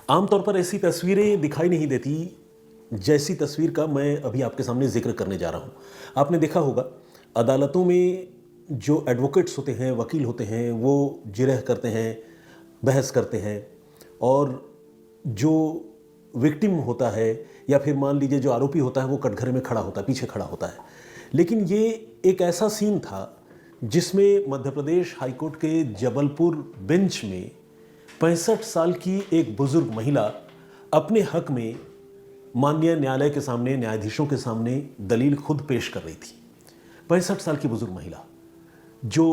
आमतौर पर ऐसी तस्वीरें दिखाई नहीं देती जैसी तस्वीर का मैं अभी आपके सामने जिक्र करने जा रहा हूँ। आपने देखा होगा अदालतों में जो एडवोकेट्स होते हैं, वकील होते हैं, वो जिरह करते हैं, बहस करते हैं और जो विक्टिम होता है या फिर मान लीजिए जो आरोपी होता है वो कटघरे में खड़ा होता है, पीछे खड़ा होता है। लेकिन ये एक ऐसा सीन था जिसमें मध्य प्रदेश हाईकोर्ट के जबलपुर बेंच में 65 साल की एक बुजुर्ग महिला अपने हक में माननीय न्यायालय के सामने, न्यायाधीशों के सामने दलील खुद पेश कर रही थी। 65 साल की बुजुर्ग महिला जो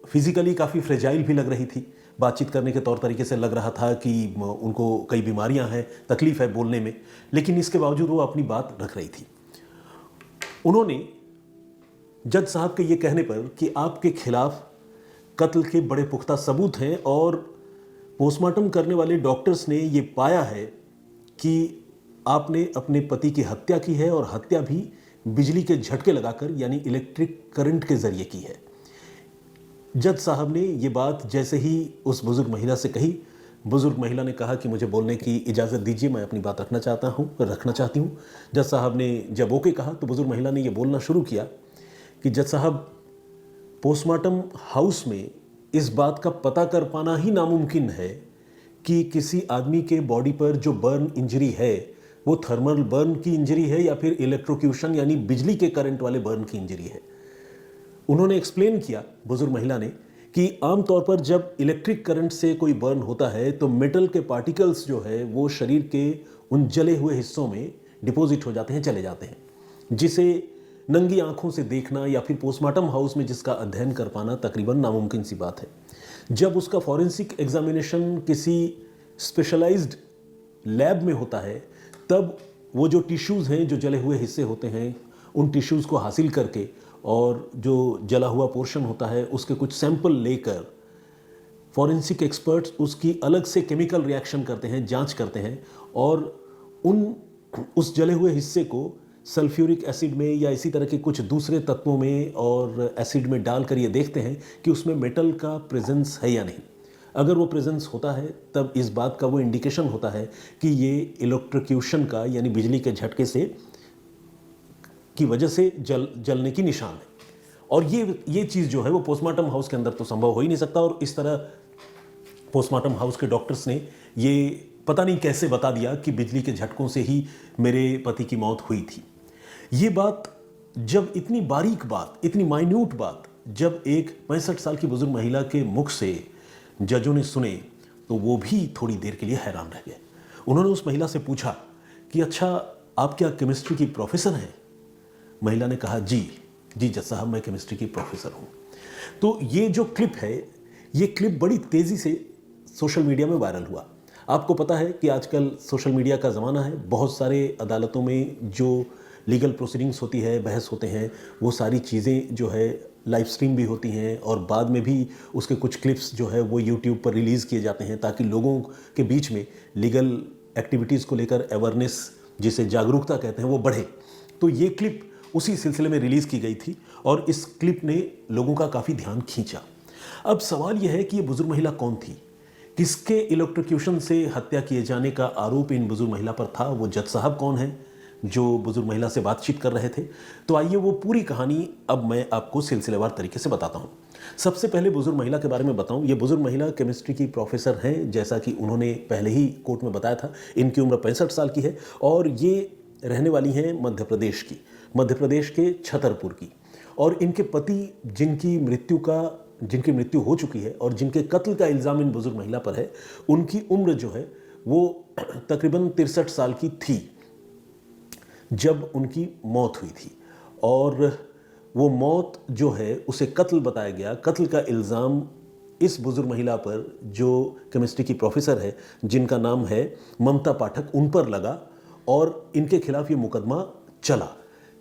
फिजिकली काफ़ी फ्रेजाइल भी लग रही थी, बातचीत करने के तौर तरीके से लग रहा था कि उनको कई बीमारियां हैं, तकलीफ है बोलने में, लेकिन इसके बावजूद वो अपनी बात रख रही थी। उन्होंने जज साहब के ये कहने पर कि आपके खिलाफ कत्ल के बड़े पुख्ता सबूत हैं और पोस्टमार्टम करने वाले डॉक्टर्स ने ये पाया है कि आपने अपने पति की हत्या की है और हत्या भी बिजली के झटके लगाकर यानी इलेक्ट्रिक करंट के जरिए की है। जज साहब ने ये बात जैसे ही उस बुजुर्ग महिला से कही, बुजुर्ग महिला ने कहा कि मुझे बोलने की इजाज़त दीजिए, मैं अपनी बात रखना चाहती हूँ। जज साहब ने जब ओके कहा तो बुजुर्ग महिला ने ये बोलना शुरू किया कि जज साहब, पोस्टमार्टम हाउस में इस बात का पता कर पाना ही नामुमकिन है कि किसी आदमी के बॉडी पर जो बर्न इंजरी है वो थर्मल बर्न की इंजरी है या फिर इलेक्ट्रोक्यूशन यानी बिजली के करंट वाले बर्न की इंजरी है। उन्होंने एक्सप्लेन किया, बुजुर्ग महिला ने, कि आमतौर पर जब इलेक्ट्रिक करंट से कोई बर्न होता है तो मेटल के पार्टिकल्स जो है वो शरीर के उन जले हुए हिस्सों में डिपॉजिट हो जाते हैं, चले जाते हैं, जिसे नंगी आंखों से देखना या फिर पोस्टमार्टम हाउस में जिसका अध्ययन कर पाना तकरीबन नामुमकिन सी बात है। जब उसका फॉरेंसिक एग्जामिनेशन किसी स्पेशलाइज्ड लैब में होता है तब वो जो टिश्यूज़ हैं, जो जले हुए हिस्से होते हैं, उन टिश्यूज़ को हासिल करके और जो जला हुआ पोर्शन होता है उसके कुछ सैंपल लेकर फॉरेंसिक एक्सपर्ट्स उसकी अलग से केमिकल रिएक्शन करते हैं, जांच करते हैं और उस जले हुए हिस्से को सल्फ्यूरिक एसिड में या इसी तरह के कुछ दूसरे तत्वों में और एसिड में डालकर ये देखते हैं कि उसमें मेटल का प्रेजेंस है या नहीं। अगर वो प्रेजेंस होता है तब इस बात का वो इंडिकेशन होता है कि ये इलेक्ट्रोक्यूशन का यानी बिजली के झटके से की वजह से जलने की निशान है। और ये चीज़ जो है वो पोस्टमार्टम हाउस के अंदर तो संभव हो ही नहीं सकता और इस तरह पोस्टमार्टम हाउस के डॉक्टर्स ने ये पता नहीं कैसे बता दिया कि बिजली के झटकों से ही मेरे पति की मौत हुई थी। ये बात जब इतनी बारीक बात, इतनी माइन्यूट बात जब एक 65 साल की बुजुर्ग महिला के मुख से जजों ने सुने तो वो भी थोड़ी देर के लिए हैरान रह गए। उन्होंने उस महिला से पूछा कि अच्छा, आप क्या केमिस्ट्री की प्रोफेसर हैं? महिला ने कहा जी जज साहब, मैं केमिस्ट्री की प्रोफेसर हूँ। तो ये जो क्लिप है, ये क्लिप बड़ी तेज़ी से सोशल मीडिया में वायरल हुआ। आपको पता है कि आजकल सोशल मीडिया का ज़माना है। बहुत सारे अदालतों में जो लीगल प्रोसीडिंग्स होती है, बहस होते हैं, वो सारी चीज़ें जो है लाइव स्ट्रीम भी होती हैं और बाद में भी उसके कुछ क्लिप्स जो है वो यूट्यूब पर रिलीज़ किए जाते हैं ताकि लोगों के बीच में लीगल एक्टिविटीज़ को लेकर अवेयरनेस, जिसे जागरूकता कहते हैं, वो बढ़े। तो ये क्लिप उसी सिलसिले में रिलीज़ की गई थी और इस क्लिप ने लोगों का काफ़ी ध्यान खींचा। अब सवाल यह है कि ये बुजुर्ग महिला कौन थी, किसके इलेक्ट्रोक्यूशन से हत्या किए जाने का आरोप इन बुजुर्ग महिला पर था, वो जज साहब कौन हैं जो बुजुर्ग महिला से बातचीत कर रहे थे। तो आइए वो पूरी कहानी अब मैं आपको सिलसिलेवार तरीके से बताता हूँ। सबसे पहले बुजुर्ग महिला के बारे में बताऊँ। ये बुजुर्ग महिला केमिस्ट्री की प्रोफेसर हैं, जैसा कि उन्होंने पहले ही कोर्ट में बताया था। इनकी उम्र 65 साल की है और ये रहने वाली हैं मध्य प्रदेश की, मध्य प्रदेश के छतरपुर की। और इनके पति जिनकी मृत्यु हो चुकी है और जिनके कत्ल का इल्ज़ाम इन बुजुर्ग महिला पर है, उनकी उम्र जो है वो तकरीबन 63 साल की थी जब उनकी मौत हुई थी। और वो मौत जो है उसे कत्ल बताया गया। कत्ल का इल्ज़ाम इस बुजुर्ग महिला पर जो केमिस्ट्री की प्रोफेसर है, जिनका नाम है ममता पाठक, उन पर लगा और इनके खिलाफ ये मुकदमा चला।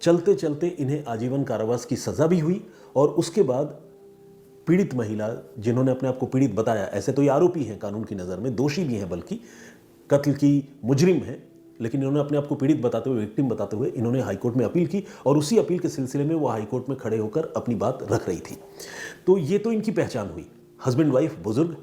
चलते चलते इन्हें आजीवन कारावास की सज़ा भी हुई और उसके बाद पीड़ित महिला, जिन्होंने अपने आप को पीड़ित बताया, ऐसे तो ये आरोपी हैं कानून की नज़र में, दोषी भी हैं, बल्कि कत्ल की मुजरिम हैं, लेकिन इन्होंने अपने आप को पीड़ित बताते हुए, विक्टिम बताते हुए इन्होंने हाईकोर्ट में अपील की और उसी अपील के सिलसिले में वो हाईकोर्ट में खड़े होकर अपनी बात रख रही थी। तो ये तो इनकी पहचान हुई, हस्बैंड वाइफ बुजुर्ग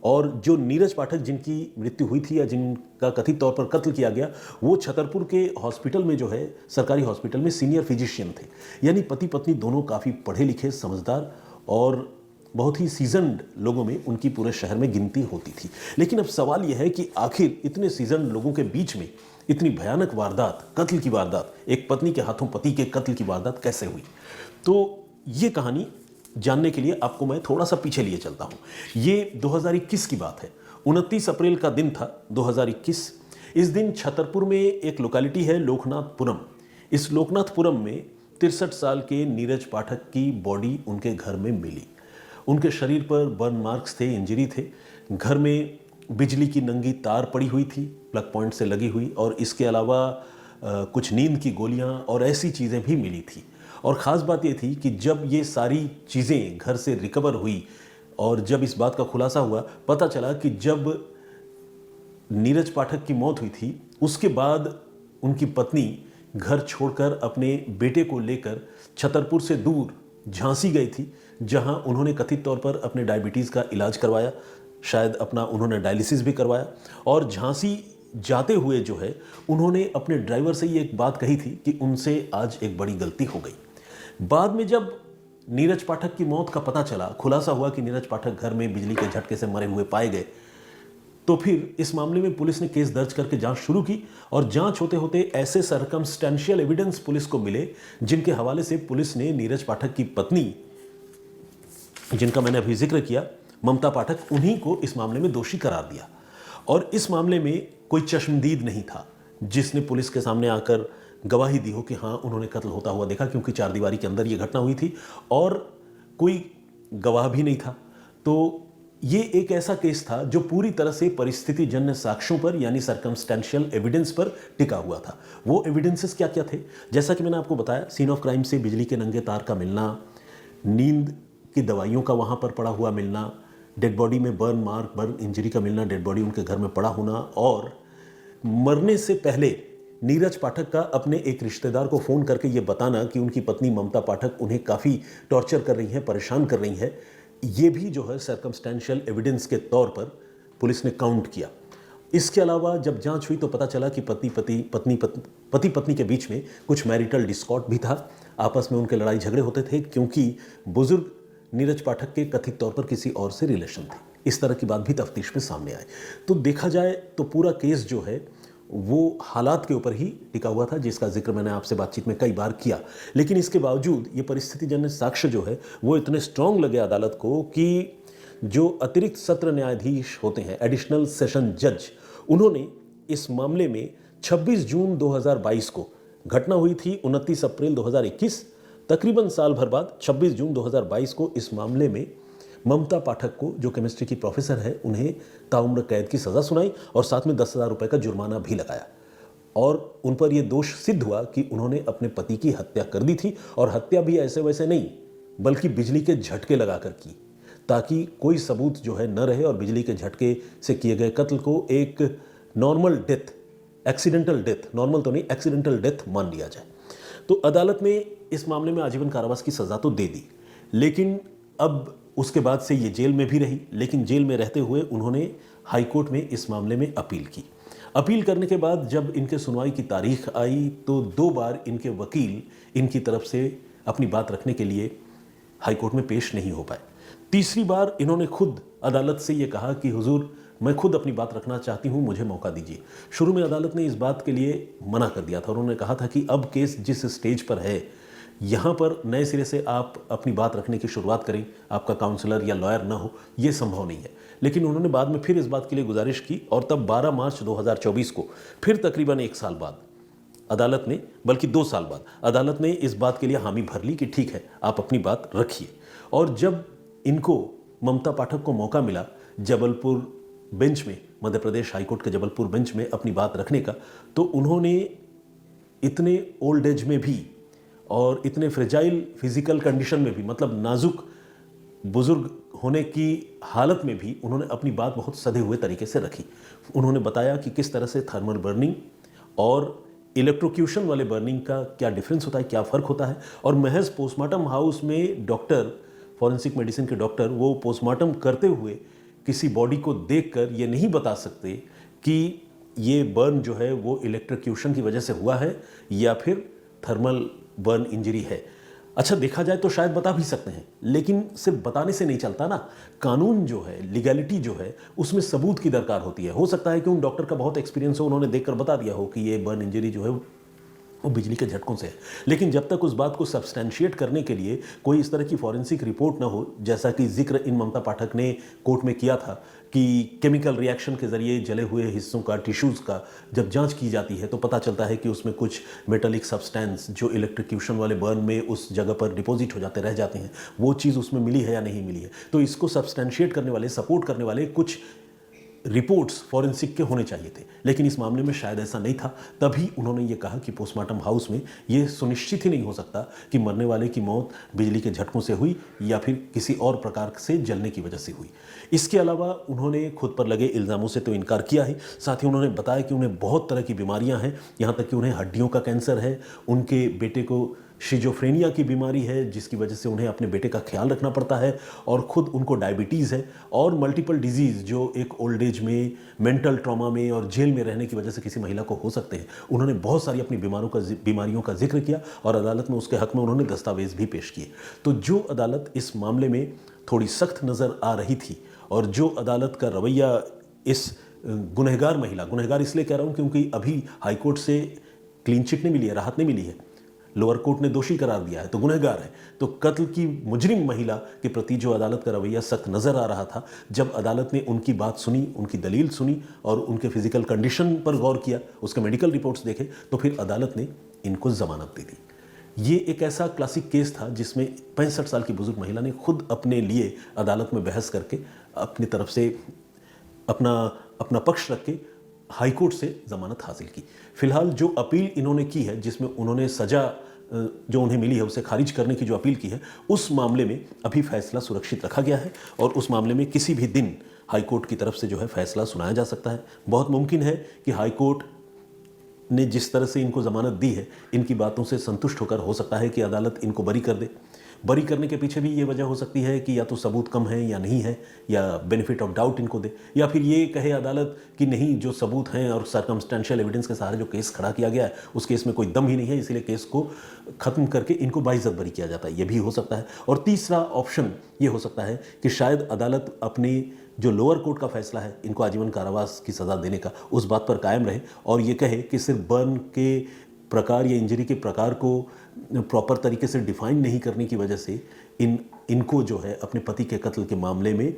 और जो नीरज पाठक जिनकी मृत्यु हुई थी या जिनका कथित तौर पर कत्ल किया गया, वो छतरपुर के हॉस्पिटल में जो है, सरकारी हॉस्पिटल में सीनियर फिजिशियन थे। यानी पति पत्नी दोनों काफ़ी पढ़े लिखे, समझदार और बहुत ही सीजन्ड लोगों में उनकी पूरे शहर में गिनती होती थी। लेकिन अब सवाल यह है कि आखिर इतने सीजन्ड लोगों के बीच में इतनी भयानक वारदात, कत्ल की वारदात, एक पत्नी के हाथों पति के कत्ल की वारदात कैसे हुई? तो ये कहानी जानने के लिए आपको मैं थोड़ा सा पीछे लिए चलता हूँ। ये 2021 की बात है। 29 अप्रैल का दिन था 2021। इस दिन छतरपुर में एक लोकेलिटी है लोकनाथपुरम। इस लोकनाथपुरम में 63 साल के नीरज पाठक की बॉडी उनके घर में मिली। उनके शरीर पर बर्न मार्क्स थे, इंजरी थे। घर में बिजली की नंगी तार पड़ी हुई थी, प्लग पॉइंट से लगी हुई, और इसके अलावा कुछ नींद की गोलियां और ऐसी चीज़ें भी मिली थी। और ख़ास बात ये थी कि जब ये सारी चीज़ें घर से रिकवर हुई और जब इस बात का खुलासा हुआ, पता चला कि जब नीरज पाठक की मौत हुई थी उसके बाद उनकी पत्नी घर छोड़कर अपने बेटे को लेकर छतरपुर से दूर झांसी गई थी, जहां उन्होंने कथित तौर पर अपने डायबिटीज़ का इलाज करवाया, शायद अपना उन्होंने डायलिसिस भी करवाया। और झांसी जाते हुए जो है उन्होंने अपने ड्राइवर से ये एक बात कही थी कि उनसे आज एक बड़ी गलती हो गई। बाद में जब नीरज पाठक की मौत का पता चला, खुलासा हुआ कि नीरज पाठक घर में बिजली के झटके से मरे हुए पाए गए, तो फिर इस मामले में पुलिस ने केस दर्ज करके जांच शुरू की। और जांच होते होते ऐसे सर्कमस्टेंशियल एविडेंस पुलिस को मिले जिनके हवाले से पुलिस ने नीरज पाठक की पत्नी, जिनका मैंने अभी जिक्र किया, ममता पाठक, उन्हीं को इस मामले में दोषी करार दिया। और इस मामले में कोई चश्मदीद नहीं था जिसने पुलिस के सामने आकर गवाही दी हो कि हाँ उन्होंने कत्ल होता हुआ देखा, क्योंकि चारदीवारी के अंदर ये घटना हुई थी और कोई गवाह भी नहीं था। तो ये एक ऐसा केस था जो पूरी तरह से परिस्थिति जन्य साक्ष्यों पर यानी सर्कमस्टेंशियल एविडेंस पर टिका हुआ था। वो एविडेंसेस क्या क्या थे? जैसा कि मैंने आपको बताया, सीन ऑफ क्राइम से बिजली के नंगे तार का मिलना, नींद की दवाइयों का वहाँ पर पड़ा हुआ मिलना, डेड बॉडी में बर्न मार्क, बर्न इंजरी का मिलना, डेड बॉडी उनके घर में पड़ा होना, और मरने से पहले नीरज पाठक का अपने एक रिश्तेदार को फ़ोन करके ये बताना कि उनकी पत्नी ममता पाठक उन्हें काफ़ी टॉर्चर कर रही हैं, परेशान कर रही है। ये भी जो है सर्कमस्टेंशियल एविडेंस के तौर पर पुलिस ने काउंट किया। इसके अलावा जब जांच हुई तो पता चला कि पति पत्नी के बीच में कुछ मैरिटल डिस्कॉर्ड भी था, आपस में उनके लड़ाई झगड़े होते थे क्योंकि बुजुर्ग नीरज पाठक के कथित तौर पर किसी और से रिलेशन थे। इस तरह की बात भी तफ्तीश में सामने आए। तो देखा जाए तो पूरा केस जो है वो हालात के ऊपर ही टिका हुआ था, जिसका जिक्र मैंने आपसे बातचीत में कई बार किया। लेकिन इसके बावजूद ये परिस्थितिजन्य साक्ष्य जो है वो इतने स्ट्रांग लगे अदालत को कि जो अतिरिक्त सत्र न्यायाधीश होते हैं, एडिशनल सेशन जज, उन्होंने इस मामले में 26 जून 2022 को, घटना हुई थी 29 अप्रैल 2021, तकरीबन साल भर बाद 26 जून 2022 को इस मामले में ममता पाठक को, जो केमिस्ट्री की प्रोफेसर है, उन्हें ताउम्र कैद की सज़ा सुनाई और साथ में 10,000 रुपये का जुर्माना भी लगाया। और उन पर यह दोष सिद्ध हुआ कि उन्होंने अपने पति की हत्या कर दी थी, और हत्या भी ऐसे वैसे नहीं बल्कि बिजली के झटके लगाकर की, ताकि कोई सबूत जो है न रहे और बिजली के झटके से किए गए कत्ल को एक normal death, accidental death, normal तो नहीं एक्सीडेंटल डेथ मान लिया जाए। तो अदालत ने इस मामले में आजीवन कारावास की सज़ा तो दे दी, लेकिन अब उसके बाद से ये जेल में भी रही। लेकिन जेल में रहते हुए उन्होंने हाईकोर्ट में इस मामले में अपील की। अपील करने के बाद जब इनके सुनवाई की तारीख आई तो 2 बार इनके वकील इनकी तरफ से अपनी बात रखने के लिए हाईकोर्ट में पेश नहीं हो पाए। तीसरी बार इन्होंने खुद अदालत से ये कहा कि हुजूर, मैं खुद अपनी बात रखना चाहती हूँ, मुझे मौका दीजिए। शुरू में अदालत ने इस बात के लिए मना कर दिया था। उन्होंने कहा था कि अब केस जिस स्टेज पर है, यहाँ पर नए सिरे से आप अपनी बात रखने की शुरुआत करें, आपका काउंसलर या लॉयर ना हो, ये संभव नहीं है। लेकिन उन्होंने बाद में फिर इस बात के लिए गुजारिश की और तब 12 मार्च 2024 को फिर तकरीबन 1 साल बाद अदालत ने, बल्कि 2 साल बाद अदालत ने इस बात के लिए हामी भर ली कि ठीक है, आप अपनी बात रखिए। और जब इनको, ममता पाठक को मौका मिला जबलपुर बेंच में, मध्य प्रदेश हाईकोर्ट के जबलपुर बेंच में अपनी बात रखने का, तो उन्होंने इतने ओल्ड एज में भी और इतने फ्रेजाइल फिजिकल कंडीशन में भी, मतलब नाजुक बुजुर्ग होने की हालत में भी, उन्होंने अपनी बात बहुत सधे हुए तरीके से रखी। उन्होंने बताया कि किस तरह से थर्मल बर्निंग और इलेक्ट्रोक्यूशन वाले बर्निंग का क्या डिफरेंस होता है, क्या फ़र्क होता है। और महज पोस्टमार्टम हाउस में डॉक्टर, फॉरेंसिक मेडिसिन के डॉक्टर, वो पोस्टमार्टम करते हुए किसी बॉडी को देखकर ये नहीं बता सकते कि ये बर्न जो है वो इलेक्ट्रोक्यूशन की वजह से हुआ है या फिर थर्मल बर्न इंजरी है। अच्छा, देखा जाए तो शायद बता भी सकते हैं, लेकिन सिर्फ बताने से नहीं चलता ना। कानून जो है, लीगैलिटी जो है, उसमें सबूत की दरकार होती है। हो सकता है कि उन डॉक्टर का बहुत एक्सपीरियंस हो, उन्होंने देखकर बता दिया हो कि ये बर्न इंजरी जो है वो बिजली के झटकों से है, लेकिन जब तक उस बात को सब्सटैंशिएट करने के लिए कोई इस तरह की फॉरेंसिक रिपोर्ट ना हो, जैसा कि जिक्र इन ममता पाठक ने कोर्ट में किया था कि केमिकल रिएक्शन के जरिए जले हुए हिस्सों का, टिश्यूज़ का जब जांच की जाती है तो पता चलता है कि उसमें कुछ मेटालिक सब्सटेंस जो इलेक्ट्रोक्यूशन वाले बर्न में उस जगह पर डिपॉजिट हो जाते रह जाते हैं, वो चीज़ उसमें मिली है या नहीं मिली है। तो इसको सब्सटैंशिएट करने वाले, सपोर्ट करने वाले कुछ रिपोर्ट्स फॉरेंसिक के होने चाहिए थे, लेकिन इस मामले में शायद ऐसा नहीं था। तभी उन्होंने ये कहा कि पोस्टमार्टम हाउस में ये सुनिश्चित ही नहीं हो सकता कि मरने वाले की मौत बिजली के झटकों से हुई या फिर किसी और प्रकार से जलने की वजह से हुई। इसके अलावा उन्होंने खुद पर लगे इल्ज़ामों से तो इनकार किया ही, साथ ही उन्होंने बताया कि उन्हें बहुत तरह की बीमारियां हैं, यहाँ तक कि उन्हें हड्डियों का कैंसर है, उनके बेटे को शिजोफ्रेनिया की बीमारी है जिसकी वजह से उन्हें अपने बेटे का ख्याल रखना पड़ता है, और ख़ुद उनको डायबिटीज़ है, और मल्टीपल डिजीज़ जो एक ओल्ड एज में, मेंटल ट्रॉमा में और जेल में रहने की वजह से किसी महिला को हो सकते हैं। उन्होंने बहुत सारी अपनी बीमारियों का जिक्र किया और अदालत में उसके हक़ में उन्होंने दस्तावेज़ भी पेश किए। तो जो अदालत इस मामले में थोड़ी सख्त नज़र आ रही थी, और जो अदालत का रवैया इस गुनहगार इसलिए कह रहा हूँ क्योंकि अभी हाईकोर्ट से क्लीन चिट नहीं मिली है, राहत नहीं मिली है, लोअर कोर्ट ने दोषी करार दिया है, तो गुनहगार है। तो कत्ल की मुजरिम महिला के प्रति जो अदालत का रवैया सख्त नज़र आ रहा था, जब अदालत ने उनकी बात सुनी, उनकी दलील सुनी और उनके फिजिकल कंडीशन पर गौर किया, उसके मेडिकल रिपोर्ट्स देखे, तो फिर अदालत ने इनको ज़मानत दे दी। ये एक ऐसा क्लासिक केस था जिसमें 65 साल की बुजुर्ग महिला ने खुद अपने लिए अदालत में बहस करके अपनी तरफ से अपना पक्ष रख के हाईकोर्ट से ज़मानत हासिल की। फिलहाल जो अपील इन्होंने की है, जिसमें उन्होंने सज़ा जो उन्हें मिली है उसे खारिज करने की जो अपील की है, उस मामले में अभी फैसला सुरक्षित रखा गया है और उस मामले में किसी भी दिन हाईकोर्ट की तरफ से जो है फैसला सुनाया जा सकता है। बहुत मुमकिन है कि हाईकोर्ट ने जिस तरह से इनको ज़मानत दी है, इनकी बातों से संतुष्ट होकर हो सकता है कि अदालत इनको बरी कर दे। बरी करने के पीछे भी ये वजह हो सकती है कि या तो सबूत कम है या नहीं है, या बेनिफिट ऑफ डाउट इनको दे, या फिर ये कहे अदालत कि नहीं, जो सबूत हैं और सर्कमस्टेंशियल एविडेंस के सहारे जो केस खड़ा किया गया है उस केस में कोई दम ही नहीं है, इसलिए केस को ख़त्म करके इनको बाइज्जत बरी किया जाता है। ये भी हो सकता है। और तीसरा ऑप्शन ये हो सकता है कि शायद अदालत अपनी जो लोअर कोर्ट का फैसला है इनको आजीवन कारावास की सज़ा देने का, उस बात पर कायम रहे और ये कहे कि सिर्फ बर्न के प्रकार या इंजरी के प्रकार को प्रॉपर तरीके से डिफाइन नहीं करने की वजह से इनको जो है अपने पति के कत्ल के मामले में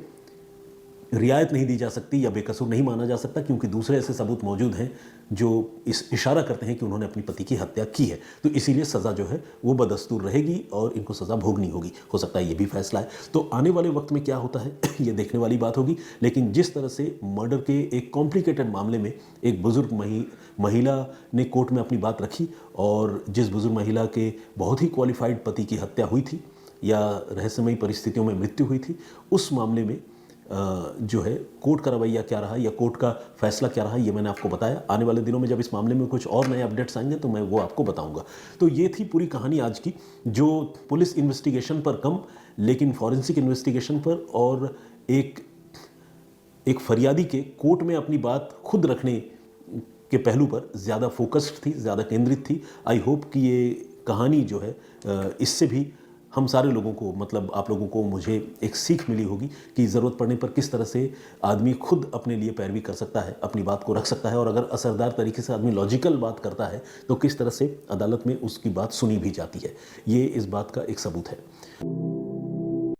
रियायत नहीं दी जा सकती या बेकसूर नहीं माना जा सकता, क्योंकि दूसरे ऐसे सबूत मौजूद हैं जो इस इशारा करते हैं कि उन्होंने अपनी पति की हत्या की है। तो इसीलिए सज़ा जो है वो बदस्तूर रहेगी और इनको सज़ा भोगनी होगी। हो सकता है ये भी फैसला है। तो आने वाले वक्त में क्या होता है ये देखने वाली बात होगी। लेकिन जिस तरह से मर्डर के एक कॉम्प्लिकेटेड मामले में एक बुज़ुर्ग महिला ने कोर्ट में अपनी बात रखी, और जिस बुज़ुर्ग महिला के बहुत ही क्वालिफाइड पति की हत्या हुई थी या रहस्यमयी परिस्थितियों में मृत्यु हुई थी, उस मामले में जो है कोर्ट का रवैया क्या रहा या कोर्ट का फैसला क्या रहा, ये मैंने आपको बताया। आने वाले दिनों में जब इस मामले में कुछ और नए अपडेट्स आएंगे तो मैं वो आपको बताऊंगा। तो ये थी पूरी कहानी आज की, जो पुलिस इन्वेस्टिगेशन पर कम लेकिन फॉरेंसिक इन्वेस्टिगेशन पर और एक फरियादी के कोर्ट में अपनी बात खुद रखने के पहलू पर ज़्यादा फोकस्ड थी, ज़्यादा केंद्रित थी। आई होप कि ये कहानी जो है इससे भी हम सारे लोगों को, मतलब आप लोगों को, मुझे एक सीख मिली होगी कि ज़रूरत पड़ने पर किस तरह से आदमी खुद अपने लिए पैरवी कर सकता है, अपनी बात को रख सकता है, और अगर असरदार तरीके से आदमी लॉजिकल बात करता है तो किस तरह से अदालत में उसकी बात सुनी भी जाती है। ये इस बात का एक सबूत है।